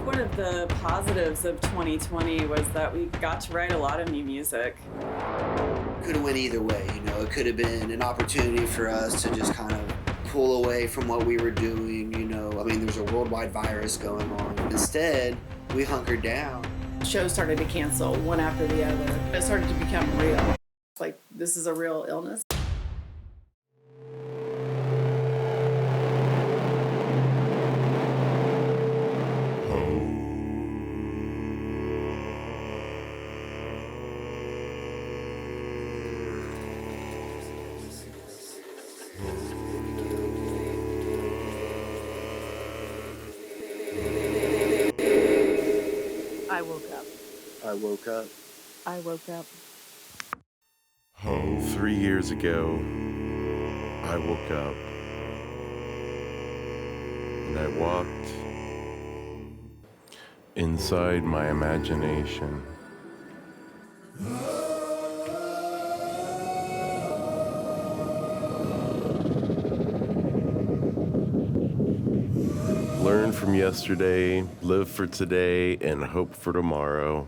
One of the positives of 2020 was that we got to write a lot of new music. Could have went either way, It could have been an opportunity for us to just kind of pull away from what we were doing, there's a worldwide virus going on. Instead, we hunkered down. Shows started to cancel one after the other. It started to become real. It's like, this is a real illness. I woke up. I woke up. I woke up. 3 years ago, I woke up and I walked inside my imagination. Learn from yesterday, live for today, and hope for tomorrow.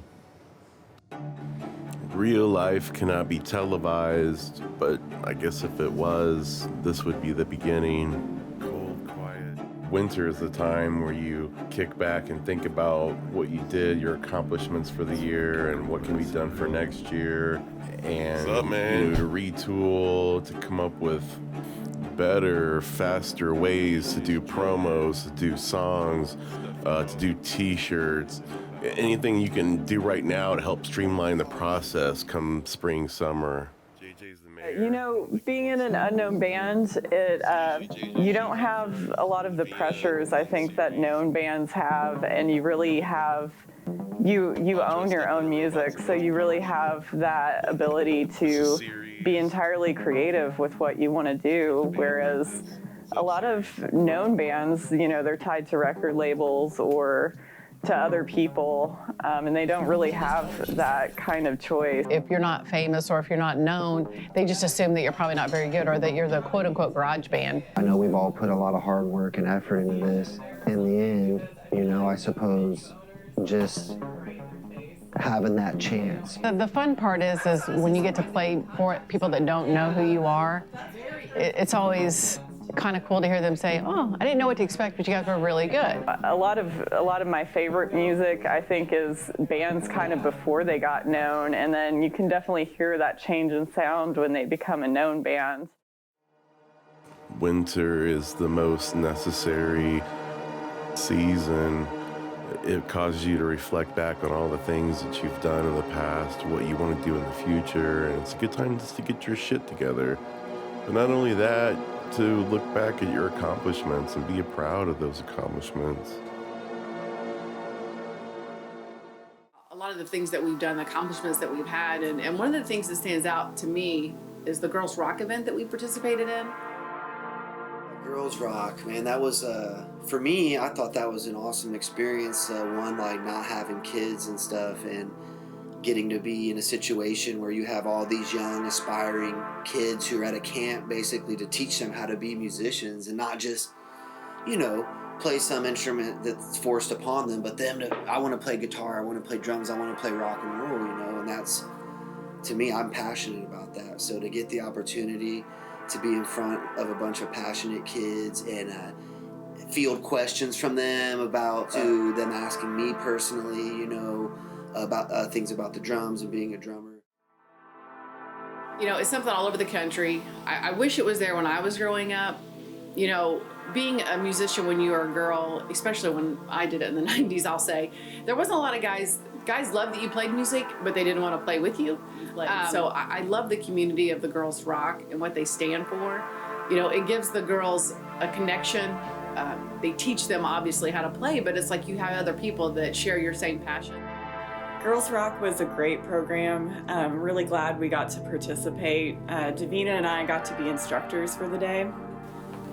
Real life cannot be televised, but I guess if it was, this would be the beginning. Cold, quiet. Winter is the time where you kick back and think about what you did, your accomplishments for the year, and what can be done for next year. And what's up, man? To retool, to come up with better, faster ways to do promos, to do songs, to do t-shirts. Anything you can do right now to help streamline the process come spring, summer. JJ's the mayor. Being in an unknown band, you don't have a lot of the pressures I think that known bands have, and you really have, you own your own music, so you really have that ability to be entirely creative with what you want to do, whereas a lot of known bands, they're tied to record labels or to other people, and they don't really have that kind of choice. If you're not famous or if you're not known, they just assume that you're probably not very good or that you're the quote-unquote garage band. I know we've all put a lot of hard work and effort into this. In the end, I suppose just having that chance. The fun part is when you get to play for people that don't know who you are, it's always kind of cool to hear them say, "Oh, I didn't know what to expect, but you guys were really good." A lot of my favorite music, I think, is bands kind of before they got known, and then you can definitely hear that change in sound when they become a known band. Winter is the most necessary season. It causes you to reflect back on all the things that you've done in the past, what you want to do in the future, and it's a good time just to get your shit together. But not only that, to look back at your accomplishments and be proud of those accomplishments. A lot of the things that we've done, the accomplishments that we've had, and one of the things that stands out to me is the Girls Rock event that we participated in. Girls Rock, man, that was, for me, I thought that was an awesome experience. One, like not having kids and stuff, and getting to be in a situation where you have all these young, aspiring kids who are at a camp basically to teach them how to be musicians and not just, play some instrument that's forced upon them, but them to, I want to play guitar, I want to play drums, I want to play rock and roll, and that's, to me, I'm passionate about that. So to get the opportunity to be in front of a bunch of passionate kids and field questions from them about to them asking me personally, about things about the drums and being a drummer. It's something all over the country. I wish it was there when I was growing up. Being a musician when you were a girl, especially when I did it in the 90s, I'll say, there wasn't a lot of guys loved that you played music, but they didn't want to play with you. So I love the community of the Girls Rock and what they stand for. It gives the girls a connection. They teach them, obviously, how to play, but it's like you have other people that share your same passion. Girls Rock was a great program. I'm really glad we got to participate. Davina and I got to be instructors for the day.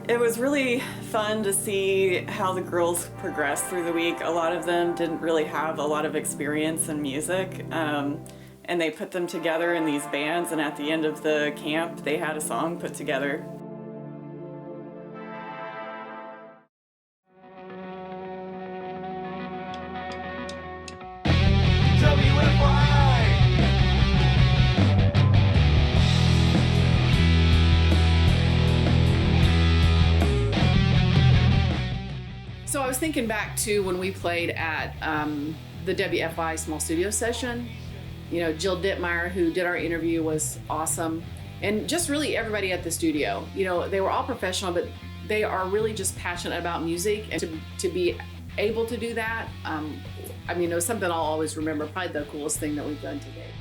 It was really fun to see how the girls progressed through the week. A lot of them didn't really have a lot of experience in music, and they put them together in these bands, and at the end of the camp, they had a song put together. So I was thinking back to when we played at the WFI Small Studio Session. You know, Jill Dittmeyer, who did our interview, was awesome. And just really everybody at the studio. You know, they were all professional, but they are really just passionate about music. And to be able to do that, I mean, it was something I'll always remember. Probably the coolest thing that we've done today.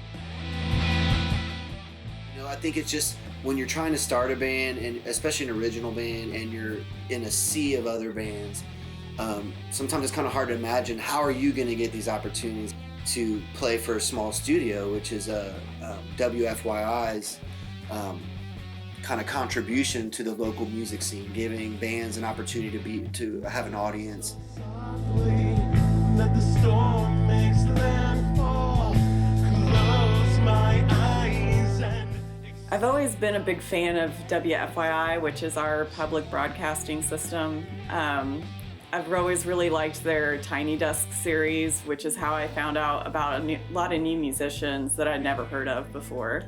You know, I think it's just when you're trying to start a band, and especially an original band, and you're in a sea of other bands, sometimes it's kind of hard to imagine how are you going to get these opportunities to play for a small studio, which is WFYI's kind of contribution to the local music scene, giving bands an opportunity to have an audience. Let the storm makes landfall. Close my eyes and I've always been a big fan of WFYI, which is our public broadcasting system. I've always really liked their Tiny Desk series, which is how I found out about a lot of new musicians that I'd never heard of before.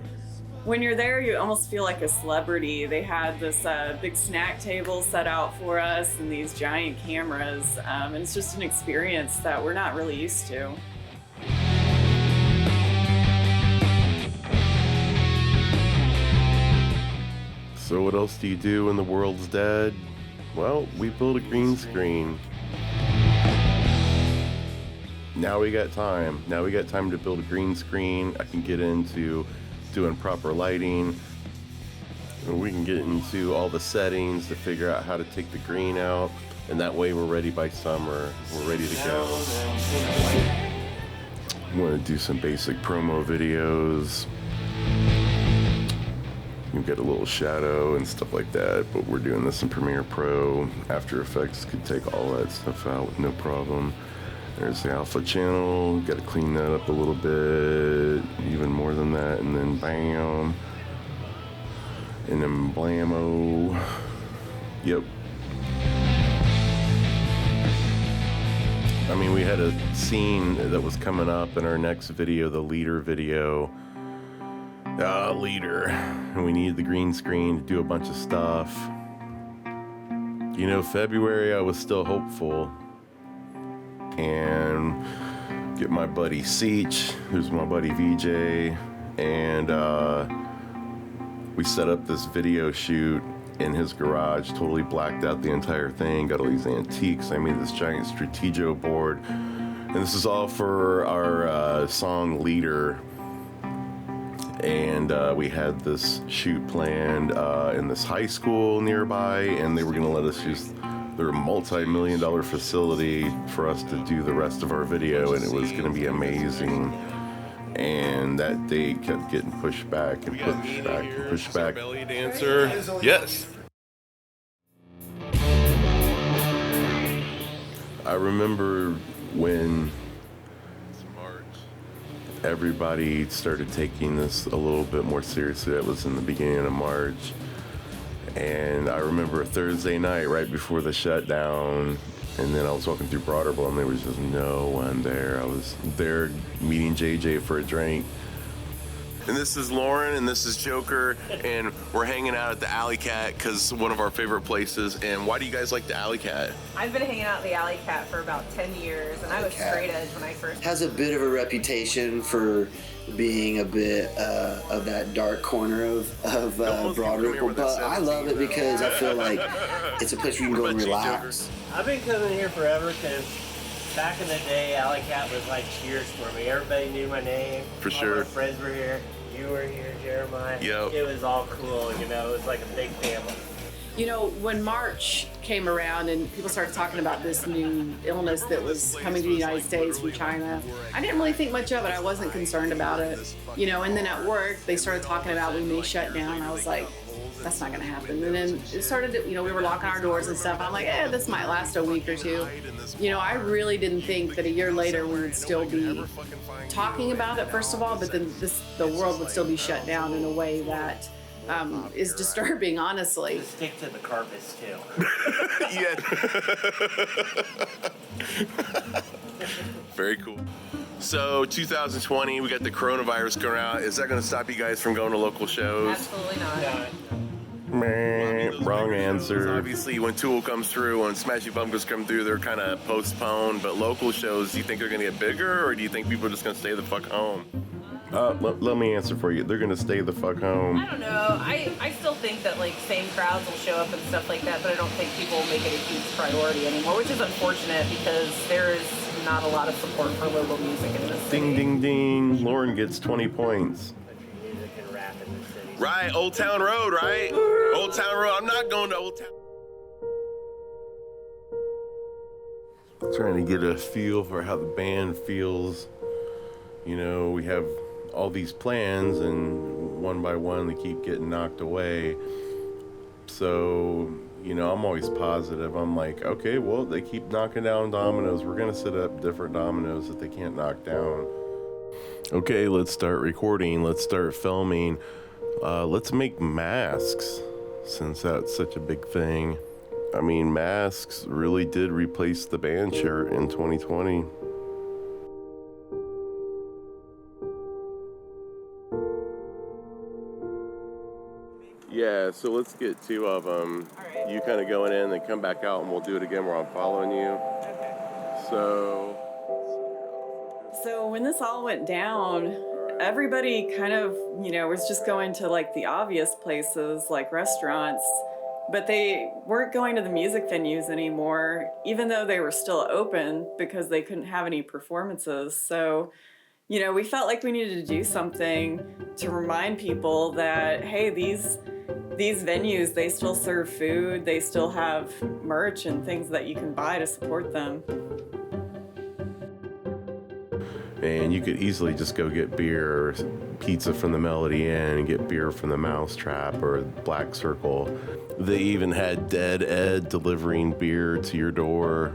When you're there, you almost feel like a celebrity. They had this big snack table set out for us and these giant cameras, and it's just an experience that we're not really used to. So what else do you do when the world's dead? Well, we build a green screen. Now we got time. Now we got time to build a green screen. I can get into doing proper lighting. We can get into all the settings to figure out how to take the green out. And that way we're ready by summer. We're ready to go. I want to do some basic promo videos. You get a little shadow and stuff like that, but we're doing this in Premiere Pro. After Effects could take all that stuff out with no problem. There's the alpha channel, got to clean that up a little bit, even more than that, and then bam, and then blammo. Yep. I mean, we had a scene that was coming up in our next video, the leader video. Leader. And we needed the green screen to do a bunch of stuff. You know, February I was still hopeful. And get my buddy Seach, who's my buddy VJ, and we set up this video shoot in his garage, totally blacked out the entire thing, got all these antiques. I made this giant Stratego board. And this is all for our song Leader. And we had this shoot planned in this high school nearby, and they were gonna let us use their multi-million-dollar facility for us to do the rest of our video, and it was gonna be amazing. And that date kept getting pushed back and pushed back and pushed back. Belly dancer, yes. I remember when everybody started taking this a little bit more seriously. That was in the beginning of March. And I remember a Thursday night right before the shutdown, and then I was walking through Broderville and there was just no one there. I was there meeting JJ for a drink. And this is Lauren, and this is Joker, and we're hanging out at the Alley Cat because one of our favorite places. And why do you guys like the Alley Cat? I've been hanging out at the Alley Cat for about 10 years, and I was straight edge when I first. Has a bit of a reputation for being a bit of that dark corner of Broderville, but I love it because I feel like it's a place where you can go and relax. I've been coming here forever because back in the day, Alley Cat was like Cheers for me. Everybody knew my name. For all sure. My friends were here. You were here, Jeremiah. Yep. It was all cool, you know. It was like a big family. You know, when March came around and people started talking about this new illness that was coming to the United States from China, I didn't really think much of it. I wasn't concerned about it. You know, and then at work, they started talking about we may shut down. I was like, that's not going to happen. And then it started to, you know, we were locking our doors and stuff. I'm like, this might last a week or two. You know, I really didn't think that a year later we would still be talking about it, first of all, but then the world would still be shut down in a way that is disturbing, honestly. Stick to the carpets, too. Yeah. Very cool. So 2020, we got the coronavirus going out. Is that going to stop you guys from going to local shows? Absolutely not. Meh, wrong answer. Obviously, when Tool comes through, when Smashing Pumpkins come through, they're kind of postponed. But local shows, do you think they're going to get bigger, or do you think people are just going to stay the fuck home? Let me answer for you. They're going to stay the fuck home. I don't know. I still think that like same crowds will show up and stuff like that, but I don't think people will make it a huge priority anymore, which is unfortunate because there is not a lot of support for local music in this city. Ding, ding, ding. Lauren gets 20 points. Music and rap in the city. Right, Old Town Road, right? Old Town Road. I'm not going to Old Town. Trying to get a feel for how the band feels. You know, we have all these plans, and one by one they keep getting knocked away. So, you know, I'm always positive. I'm like, okay, well, they keep knocking down dominoes. We're gonna set up different dominoes that they can't knock down. Okay, let's start recording. Let's start filming. Let's make masks, since that's such a big thing. I mean, masks really did replace the band shirt in 2020. Yeah, so let's get 2 of them. right. You kind of going in, then come back out, and we'll do it again where I'm following you. Okay. So So when this all went down, everybody kind of, you know, was just going to like the obvious places like restaurants, but they weren't going to the music venues anymore, even though they were still open because they couldn't have any performances. So, you know, we felt like we needed to do something to remind people that, hey, these venues, they still serve food, they still have merch and things that you can buy to support them. and you could easily just go get beer or pizza from the Melody Inn and get beer from the Mousetrap or Black Circle. They even had Dead Ed delivering beer to your door.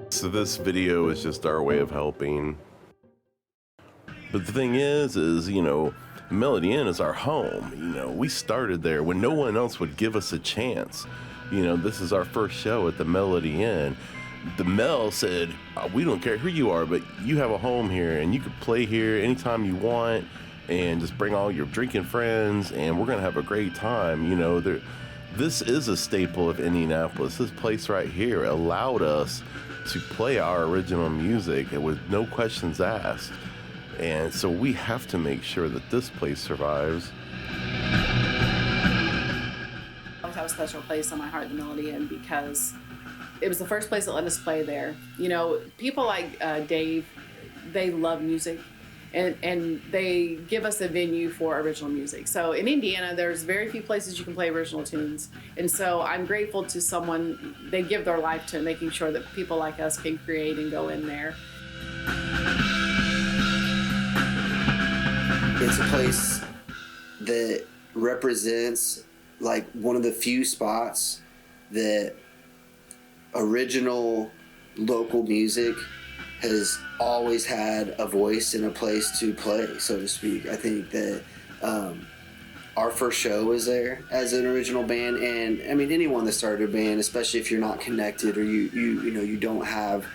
So this video is just our way of helping. But the thing is, you know, Melody Inn is our home. You know, we started there when no one else would give us a chance. You know, this is our first show at the Melody Inn. The Mel said, we don't care who you are, but you have a home here and you can play here anytime you want and just bring all your drinking friends and we're gonna have a great time. You know, this is a staple of Indianapolis. This place right here allowed us to play our original music with no questions asked. And so we have to make sure that this place survives. I always have a special place on my heart, the Melody Inn, because it was the first place that let us play there. You know, people like Dave, they love music, and they give us a venue for original music. So in Indiana, there's very few places you can play original tunes. And so I'm grateful to someone, they give their life to making sure that people like us can create and go in there. It's a place that represents like one of the few spots that original local music has always had a voice and a place to play, so to speak. I think that our first show was there as an original band, and I mean anyone that started a band, especially if you're not connected or you don't have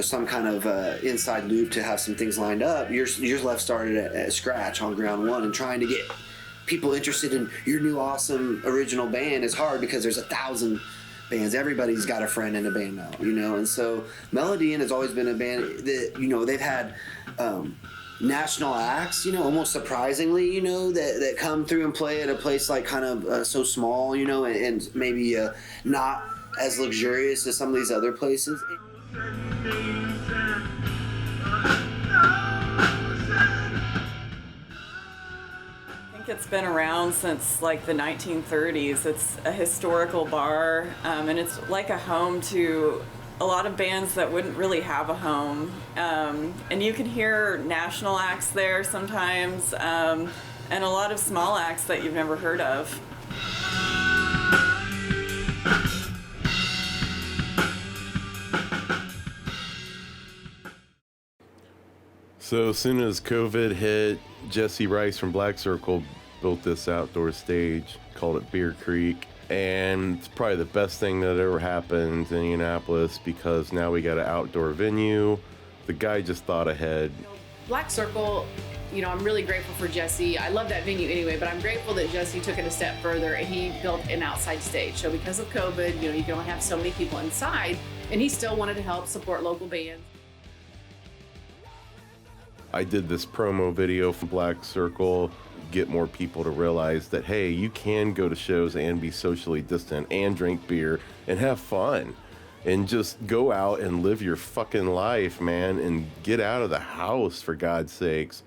some kind of inside loop to have some things lined up, you're left started at scratch on ground one, and trying to get people interested in your new awesome original band is hard because there's 1,000 bands. Everybody's got a friend in a band now, and so Melody Inn has always been a band that, they've had national acts, almost surprisingly, that come through and play at a place like kind of so small, and maybe not as luxurious as some of these other places. It's been around since like the 1930s. It's a historical bar, and it's like a home to a lot of bands that wouldn't really have a home. And you can hear national acts there sometimes, and a lot of small acts that you've never heard of. So as soon as COVID hit, Jesse Rice from Black Circle built this outdoor stage, called it Beer Creek, and it's probably the best thing that ever happened in Indianapolis because now we got an outdoor venue. The guy just thought ahead. Black Circle you know, I'm really grateful for Jesse. I love that venue anyway, but I'm grateful that Jesse took it a step further and he built an outside stage. So because of COVID, you know, you can only have so many people inside, and he still wanted to help support local bands. I did this promo video for Black Circle, get more people to realize that, hey, you can go to shows and be socially distant and drink beer and have fun and just go out and live your fucking life, man, and get out of the house, for God's sakes.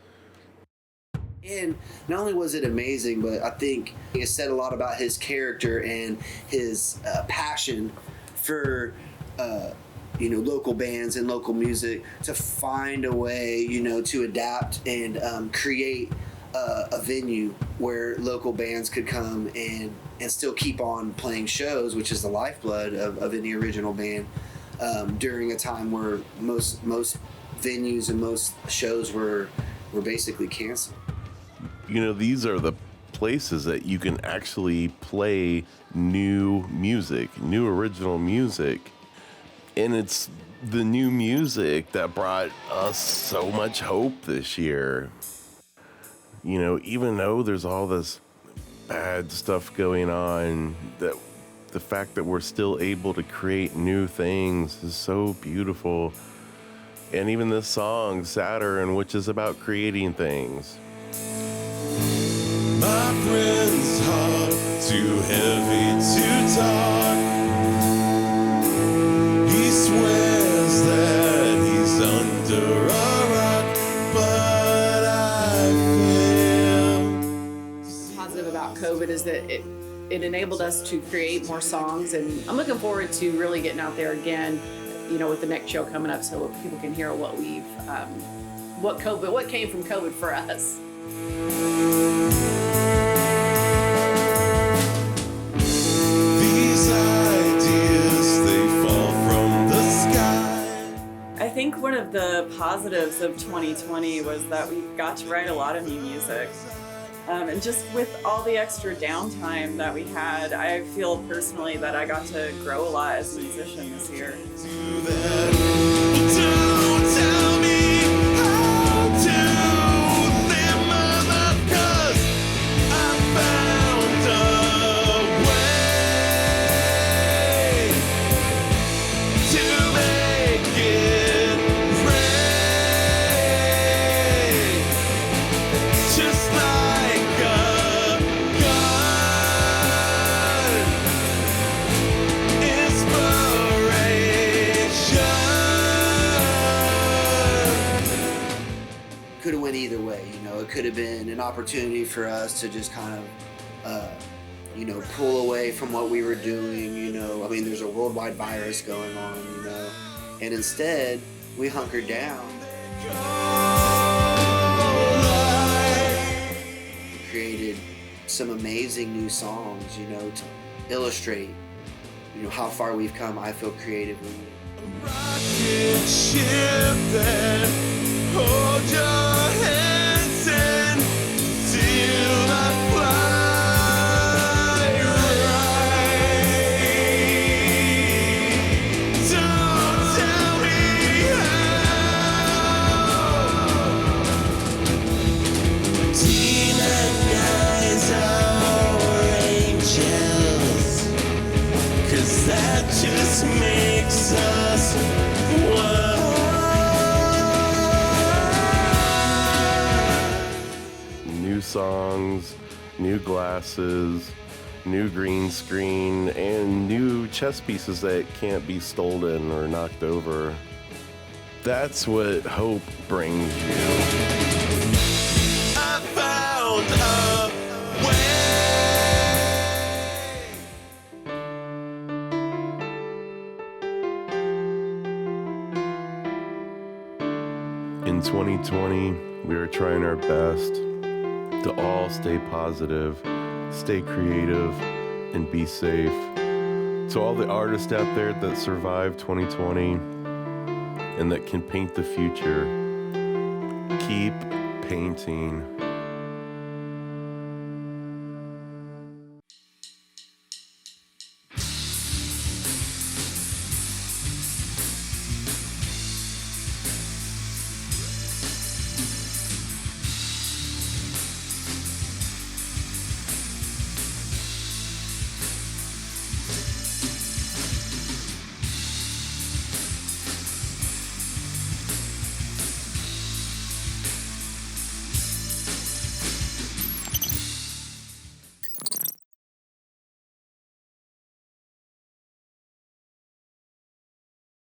And not only was it amazing, but I think it said a lot about his character and his passion for you know, local bands and local music, to find a way, you know, to adapt and create a venue where local bands could come and still keep on playing shows, which is the lifeblood of any original band, during a time where most venues and most shows were basically canceled. You know, these are the places that you can actually play new music, new original music. And it's the new music that brought us so much hope this year. You know, even though there's all this bad stuff going on, that the fact that we're still able to create new things is so beautiful. And even this song, Saturn, which is about creating things. My friend's heart too heavy to talk. He swears that he's under a rock, but I feel. Positive about COVID is that it enabled us to create more songs, and I'm looking forward to really getting out there again, you know, with the next show coming up, so people can hear what we've, what came from COVID for us. These ideas, they fall from the sky. I think one of the positives of 2020 was that we got to write a lot of new music. And just with all the extra downtime that we had, I feel personally that I got to grow a lot as a musician this year. Don't tell me how to live my life, 'cause I found a way to make it rain, just like a gun. Inspiration. Could have went either way, you know. It could have been an opportunity for us to just kind of, you know, pull away from what we were doing, you know. I mean, there's a worldwide virus going on, you know. And instead, we hunkered down. Created some amazing new songs, you know, to illustrate, you know, how far we've come, I feel, creatively. Rocket ship that hold your hands and till I fly right. Don't tell me how. Tina guys are angels, 'cause that just makes us one. New songs, new glasses, new green screen, and new chess pieces that can't be stolen or knocked over. That's what hope brings you. I found a In 2020, we are trying our best to all stay positive, stay creative, and be safe. To all the artists out there that survived 2020 and that can paint the future, keep painting.